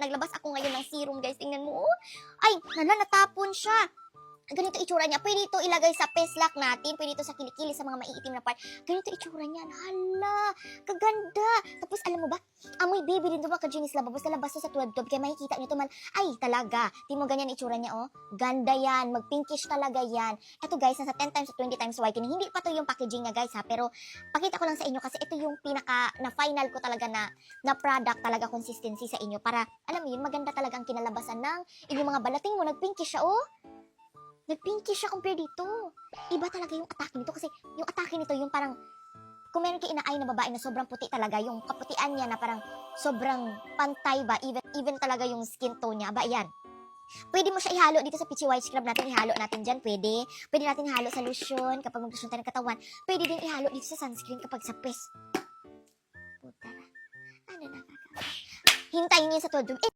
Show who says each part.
Speaker 1: Naglabas ako ngayon ng serum, guys. Tingnan mo, oh. Ay, natapon siya. Ganito itsura niya. Pwede ito ilagay sa peslak natin. Pwede ito sa kilikili, sa mga maiitim na part. Ganito itsura niya. Hala, kaganda. Tapos, alam mo ba, amoy baby din ito mga ka-Genius Lababos. Nalabas to sa tuwad-tuwad. Kaya makikita nyo ito man. Ay, talaga. Tingnan mo ganyan itsura niya, oh. Ganda yan. Mag-pinkish talaga yan. Ito, guys, nasa 10 times to 20 times whitening. Hindi pa to yung packaging niya, guys, ha. Pero, pakita ko lang sa inyo kasi ito yung pinaka, na final ko talaga na product talaga consistency sa inyo. Para, alam mo yun, maganda talaga ang kinalabasan ng inyong mga balating mo. Nag-pinkish siya, oh. Nag-pinky siya compare dito. Iba talaga yung atake nito kasi yung atake nito yung parang kung meron kayo inaay na babae na sobrang puti talaga, yung kaputian niya na parang sobrang pantay ba, even talaga yung skin tone niya, ba yan. Pwede mo siya ihalo dito sa Peachy White Scrub natin, ihalo natin dyan, pwede. Pwede natin ihalo sa lotion kapag mag-lotion tayo ng katawan. Pwede din ihalo dito sa sunscreen kapag sa pes. Puta na. Ano na kaka? Hintayin niyo sa todo.